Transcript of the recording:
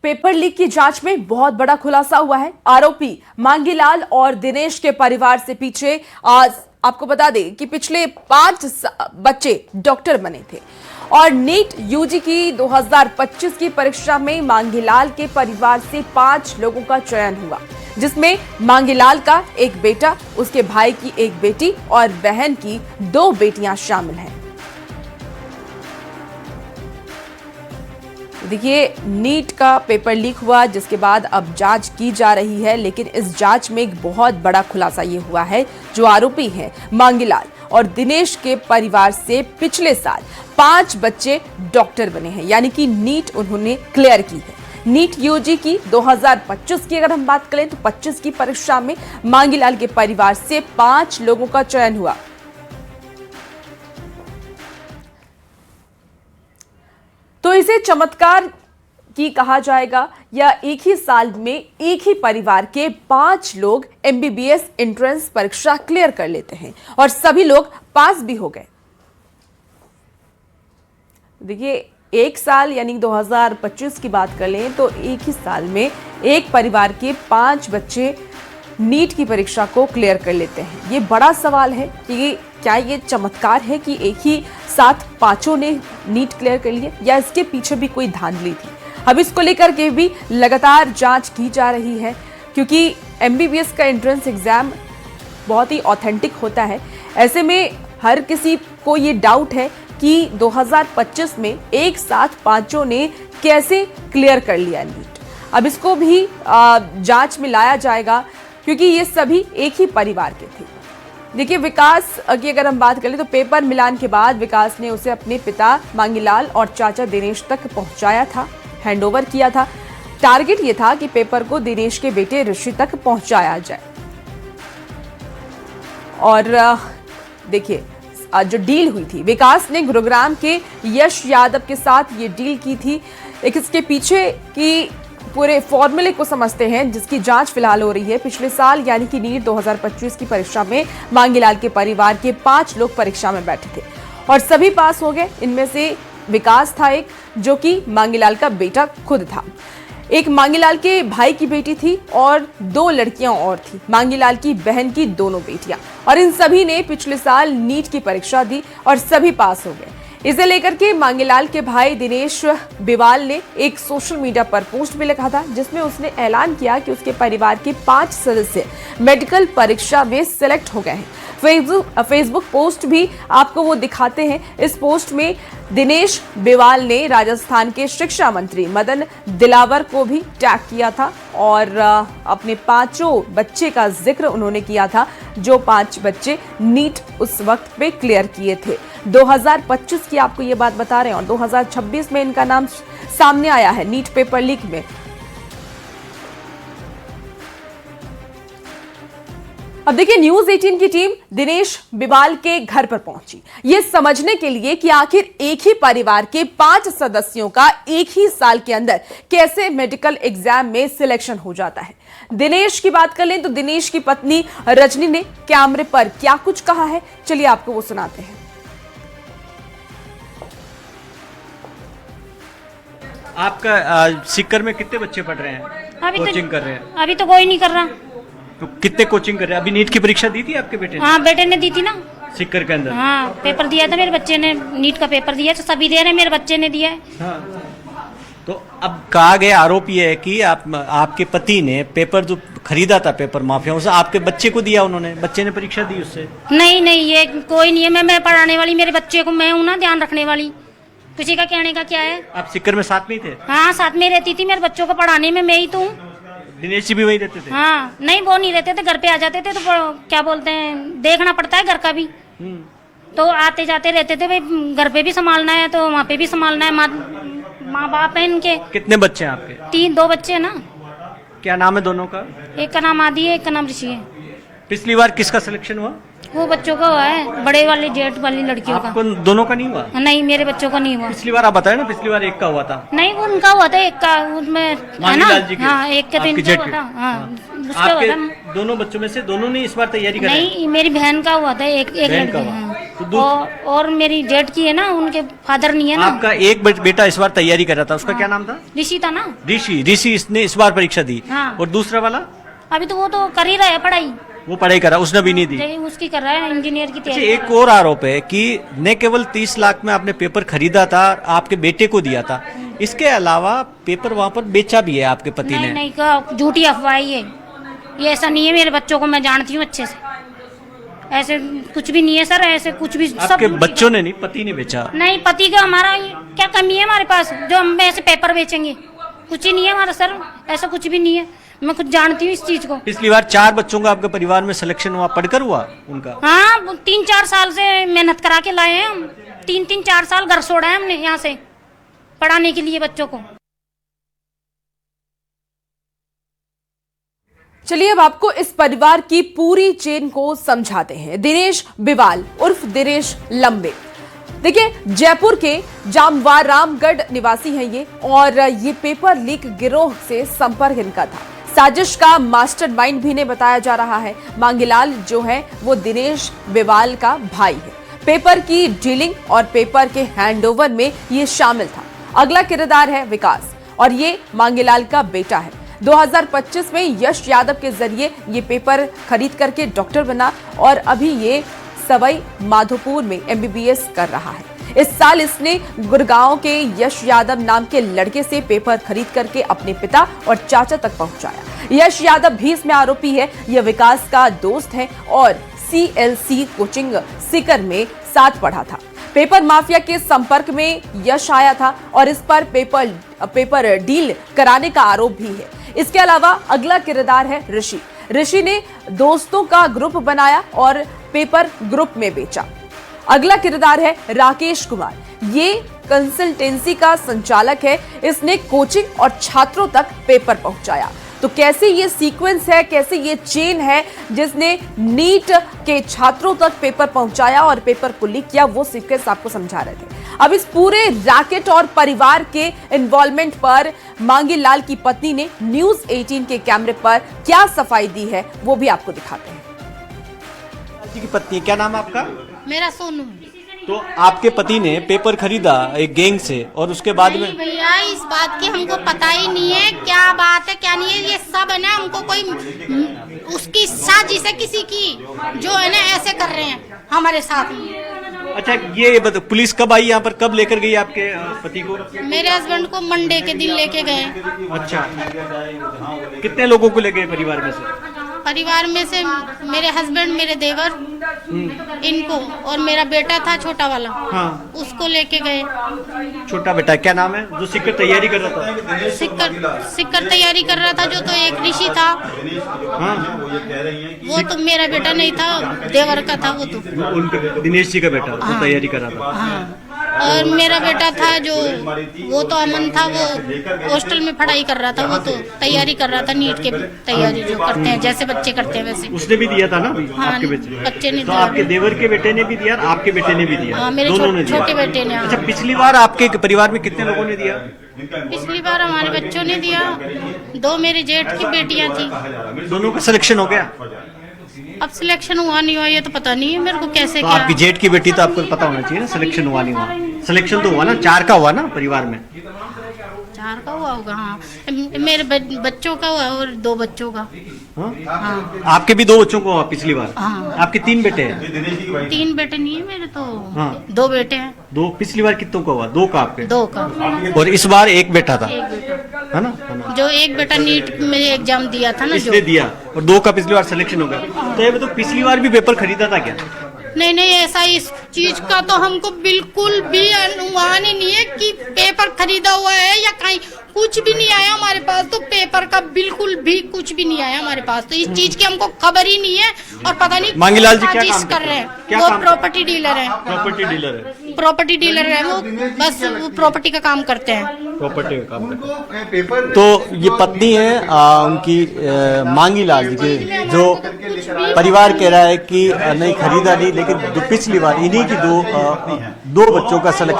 Paper leak की जांच में बहुत बड़ा खुलासा हुआ है। आरोपी मांगीलाल और दिनेश के परिवार से पीछे आज आपको बता दें कि पिछले 5 बच्चे डॉक्टर बने थे और नीट यूजी की 2025 की परीक्षा में मांगीलाल के परिवार से 5 लोगों का चयन हुआ, जिसमें मांगीलाल का एक बेटा, उसके भाई की एक बेटी और बहन की 2 बेटियां शामिल हैं। देखिए, नीट का पेपर लीक हुआ, जिसके बाद अब जांच की जा रही है, लेकिन इस जांच में एक बहुत बड़ा खुलासा ये हुआ है। जो आरोपी हैं मांगीलाल और दिनेश के परिवार से पिछले साल 5 बच्चे डॉक्टर बने हैं, यानी कि नीट उन्होंने क्लियर की है। नीट यूजी की 2025 की अगर हम बात करें तो 25 की परीक्षा में मांगीलाल के परिवार से 5 लोगों का चयन हुआ। तो इसे चमत्कार की कहा जाएगा या एक ही साल में एक ही परिवार के 5 लोग एमबीबीएस एंट्रेंस परीक्षा क्लियर कर लेते हैं और सभी लोग पास भी हो गए। देखिए, एक साल यानी 2025 की बात कर लें तो एक ही साल में एक परिवार के 5 बच्चे नीट की परीक्षा को क्लियर कर लेते हैं। ये बड़ा सवाल है कि क्या ये चमत्कार है कि एक ही साथ 5 ने नीट क्लियर कर लिया या इसके पीछे भी कोई धांधली थी। अब इसको लेकर के भी लगातार जांच की जा रही है, क्योंकि एमबीबीएस का एंट्रेंस एग्जाम बहुत ही ऑथेंटिक होता है। ऐसे में हर किसी को ये डाउट है कि 2025 में एक साथ 5 ने कैसे क्लियर कर लिया नीट। अब इसको भी जांच में लाया जाएगा, क्योंकि ये सभी एक ही परिवार के थे। देखिए, विकास की अगर हम बात करें तो पेपर मिलान के बाद विकास ने उसे अपने पिता मांगीलाल और चाचा दिनेश तक पहुंचाया था, हैंडओवर किया था। टारगेट ये था कि पेपर को दिनेश के बेटे ऋषि तक पहुंचाया जाए। और देखिए, जो डील हुई थी, विकास ने गुरुग्राम के यश यादव के साथ ये डील की थी। इसके पीछे की पूरे फॉर्मूले को समझते हैं, जिसकी जांच फिलहाल हो रही है। पिछले साल यानी कि नीट 2025 की परीक्षा में मांगीलाल के परिवार के 5 लोग परीक्षा में बैठे थे और सभी पास हो गए। इनमें से विकास था एक, जो कि मांगीलाल का बेटा खुद था। एक मांगीलाल के भाई की बेटी थी और 2 लड़कियां और थी, मांगीलाल की बहन की दोनों बेटियां, और इन सभी ने पिछले साल नीट की परीक्षा दी और सभी पास हो गए। इसे लेकर के मांगीलाल के भाई दिनेश बिवाल ने एक सोशल मीडिया पर पोस्ट भी लिखा था, जिसमें उसने ऐलान किया कि उसके परिवार के 5 सदस्य मेडिकल परीक्षा में सिलेक्ट हो गए हैं। फेसबुक पोस्ट भी आपको वो दिखाते हैं। इस पोस्ट में दिनेश बिवाल ने राजस्थान के शिक्षा मंत्री मदन दिलावर को भी टैग किया था और अपने 5 बच्चे का जिक्र उन्होंने किया था, जो 5 बच्चे नीट उस वक्त पे क्लियर किए थे। 2025 की आपको ये बात बता रहे हैं और 2026 में इनका नाम सामने आया है नीट पेपर लीक में। अब देखिए, न्यूज 18 की टीम दिनेश बिवाल के घर पर पहुंची, ये समझने के लिए कि आखिर एक ही परिवार के 5 सदस्यों का एक ही साल के अंदर कैसे मेडिकल एग्जाम में सिलेक्शन हो जाता है। दिनेश की बात कर लें तो दिनेश की पत्नी रजनी ने कैमरे पर क्या कुछ कहा है, चलिए आपको वो सुनाते हैं। आपका सीकर में कितने बच्चे पढ़ रहे हैं? कोचिंग कर रहे हैं? अभी तो कोई नहीं कर रहा। तो कितने कोचिंग कर रहे हैं? अभी नीट की परीक्षा दी थी आपके बेटे ने? हाँ, बेटे ने दी थी ना, सीकर के अंदर। हाँ, पेपर दिया था मेरे बच्चे ने, नीट का पेपर दिया, तो सभी दे रहे हैं, मेरे बच्चे ने दिया है। हाँ। तो अब कहा गया आरोप ये है कि आपके पति ने पेपर जो खरीदा था पेपर माफियाओं से, आपके बच्चे को दिया उन्होंने, बच्चे ने परीक्षा दी उससे। नहीं, ये कोई नहीं है। मैं पढ़ाने वाली, मेरे बच्चे को मैं हूँ ना ध्यान रखने वाली। किसी का कहने का क्या है? आप सीकर में साथ में ही थे? हाँ, साथ में रहती थी, मेरे बच्चों को पढ़ाने में मैं ही तो हूँ। दिनेश जी भी वही रहते थे? हाँ, नहीं वो नहीं रहते थे, घर पे आ जाते थे, तो क्या बोलते हैं, देखना पड़ता है घर का भी। तो आते जाते रहते थे, भाई घर पे भी संभालना है तो वहाँ पे भी संभालना है। माँ बाप है इनके। कितने बच्चे हैं आपके? 2 बच्चे है ना। क्या नाम है दोनों का? एक का नाम आदि है, एक का नाम ऋषि है। पिछली बार किसका सिलेक्शन हुआ? वो बच्चों का हुआ है, बड़े वाले जेठ वाली लड़कियों का। आपको दोनों का नहीं हुआ? नहीं, मेरे बच्चों का नहीं हुआ। पिछली बार आप बताए ना, पिछली बार एक का हुआ था। नहीं, वो उनका हुआ था, एक का, उसमें है ना। हाँ, एक का तो इनका हुआ था। हाँ, उसका हुआ आपके था। दोनों बच्चों में से दोनों ने इस बार तैयारी करी? नहीं, मेरी बहन का हुआ था, एक बहन का लड़की। हुआ। हाँ। तो और मेरी जेठ की है ना, उनके फादर नहीं है ना। आपका एक बेटा इस बार तैयारी कर रहा था, उसका क्या नाम था? ऋषि था ना। ऋषि इसने इस बार परीक्षा दी। हाँ। और दूसरा वाला? अभी तो वो तो कर ही रहा है पढ़ाई, वो पढ़ाई करा, उसने भी नहीं दी। उसकी कर रहा है, इंजीनियर की अच्छा, तैयारी। एक और आरोप है कि न केवल 30 लाख में आपने पेपर खरीदा था, आपके बेटे को दिया था, इसके अलावा पेपर वहाँ पर बेचा भी है आपके पति नहीं ने। नहीं, का झूठी अफवाह है ये ऐसा नहीं है। मेरे बच्चों को मैं जानती हूँ अच्छे से, ऐसे कुछ भी नहीं है सर, ऐसे कुछ भी। आपके बच्चों ने नहीं, पति ने बेचा? नहीं, पति का हमारा क्या कमी है हमारे पास जो हम ऐसे पेपर बेचेंगे? कुछ ही नहीं है हमारा सर, ऐसा कुछ भी नहीं है। मैं खुद जानती हूँ इस चीज को। पिछली बार 4 बच्चों का आपके परिवार में सिलेक्शन हुआ, पढ़कर हुआ उनका? हाँ, 3-4 साल से मेहनत करा के लाए हैं हम। 3-4 साल घर छोड़ा है हमने यहाँ से पढ़ाने के लिए बच्चों को। चलिए अब आपको इस परिवार की पूरी चेन को समझाते हैं। दिनेश बिवाल उर्फ दिनेश लंबे, देखिए जयपुर के जामवार रामगढ़ निवासी हैं ये, और ये पेपर लीक गिरोह से संपर्क इनका था। साजिश का मास्टरमाइंड भी इन्हें बताया जा रहा है। मांगीलाल जो है वो दिनेश बिवाल का भाई है। पेपर की डीलिंग और पेपर के हैंडओवर में ये शामिल था। अगला किरदार है विकास, और ये मांगीलाल का बेटा है। 2025 में यश यादव के जरिए ये पेपर खरीद करके डॉक्टर बना, और अभी ये सवाई माधोपुर में MBBS कर रहा है। इस साल इसने गुड़गांव के यश यादव नाम के लड़के से पेपर खरीद करके अपने पिता और चाचा तक पहुंचाया। यश यादव भी इसमें आरोपी है। यह विकास का दोस्त है और CLC कोचिंग सीकर में साथ पढ़ा था। पेपर माफिया के संपर्क में यश आया था और इस पर पेपर डील कराने का आरोप भी है। इसके अलावा अगला किरदार है ऋषि। ऋषि ने दोस्तों का ग्रुप बनाया और पेपर ग्रुप में बेचा। अगला किरदार है राकेश कुमार। ये कंसल्टेंसी का संचालक है। इसने कोचिंग और छात्रों तक पेपर पहुंचाया। तो कैसे ये सीक्वेंस है, कैसे ये चेन है जिसने नीट के छात्रों तक पेपर पहुंचाया और पेपर को लीक किया, वो सीक्वेंस आपको समझा रहे थे। अब इस पूरे रैकेट और परिवार के इन्वॉल्वमेंट पर मांगीलाल की पत्नी ने न्यूज़ 18 के कैमरे पर क्या सफाई दी है वो भी आपको दिखाते हैं। जी की पत्नी, क्या नाम है आपका? मेरा सोनू। तो आपके पति ने पेपर खरीदा एक गैंग से, और उसके बाद में? नहीं भैया, इस बात की हमको पता ही नहीं है क्या बात है क्या नहीं है। ये सब है ना, हमको कोई उसकी साजिश है किसी की, जो है ना ऐसे कर रहे हैं हमारे साथ में। अच्छा, ये पुलिस कब आई यहाँ पर, कब लेकर गई आपके पति को? मेरे हस्बैंड को मंडे के दिन लेके गए। अच्छा, कितने लोगों को ले गए परिवार में से? परिवार में से मेरे हस्बैंड, मेरे देवर, इनको, और मेरा बेटा था छोटा वाला। हाँ। उसको लेके गए। छोटा बेटा क्या नाम है जो सिक्कर तैयारी कर रहा था? सिक्कर तैयारी कर रहा था जो, तो एक ऋषि था। हाँ। वो तो मेरा बेटा नहीं था, देवर का था वो तो। उनका दिनेश जी का बेटा जो तैयारी कर रहा था। हाँ। और मेरा बेटा था जो, वो तो अमन था, वो हॉस्टल में पढ़ाई कर रहा था। वो तो तैयारी कर रहा था नीट के तैयारी जो करते हैं, जैसे बच्चे करते हैं वैसे। उसने भी दिया था ना अभी? हाँ, आपके बच्चे ने तो दिया। आपके देवर के बेटे ने भी दिया, आपके बेटे ने भी दिया? हाँ, मेरे दोनों ने दिया। छोटे बेटे ने। अच्छा, पिछली बार आपके परिवार में कितने लोगों ने दिया? पिछली बार हमारे बच्चों ने दिया। 2 मेरे जेठ की बेटियां थी। दोनों का सिलेक्शन हो गया? अब सिलेक्शन हुआ नहीं हुआ ये तो पता नहीं है मेरे को कैसे तो क्या। आपकी जेठ की बेटी तो आपको पता होना चाहिए ना, सिलेक्शन हुआ नहीं हुआ? सिलेक्शन तो हुआ ना, 4 का हुआ ना परिवार में? 4 का हुआ होगा। हाँ, मेरे बच्चों का हुआ और 2 बच्चों का। हाँ? हाँ। आपके भी 2 बच्चों को हुआ पिछली बार? हाँ। आपके 3 बेटे हैं? 3 बेटे नहीं है मेरे तो। हाँ। 2 बेटे हैं। 2? पिछली बार कितनों का हुआ? 2 का आपके? 2 का। और इस बार 1 बेटा था, एक बेटा है ना? जो एक बेटा नीट में एग्जाम दिया था ना, जो इसने दिया, और 2 का पिछली बार सिलेक्शन हो गया। तो ये तो पिछली बार भी पेपर खरीदा था क्या? नहीं नहीं, ऐसा इस चीज का तो हमको बिल्कुल भी अनुमान ही नहीं है कि पेपर खरीदा हुआ है या कहीं। कुछ भी नहीं आया हमारे पास तो, पेपर का बिल्कुल भी कुछ भी नहीं आया हमारे पास तो। इस चीज की हमको खबर ही नहीं है, और पता नहीं मांगीलाल जी क्या साजिश काम कर रहे हैं। क्या वो काम प्रॉपर्टी डीलर है। प्रॉपर्टी डीलर है? प्रॉपर्टी डीलर है वो, बस वो प्रॉपर्टी का काम करते हैं। प्रॉपर्टी का काम करते हैं। तो ये पत्नी है उनकी मांगीलाल जी की, जो परिवार कह रहा है कि नहीं खरीदा नहीं, लेकिन पिछली बार इन्हीं की 2 बच्चों का सिलेक्शन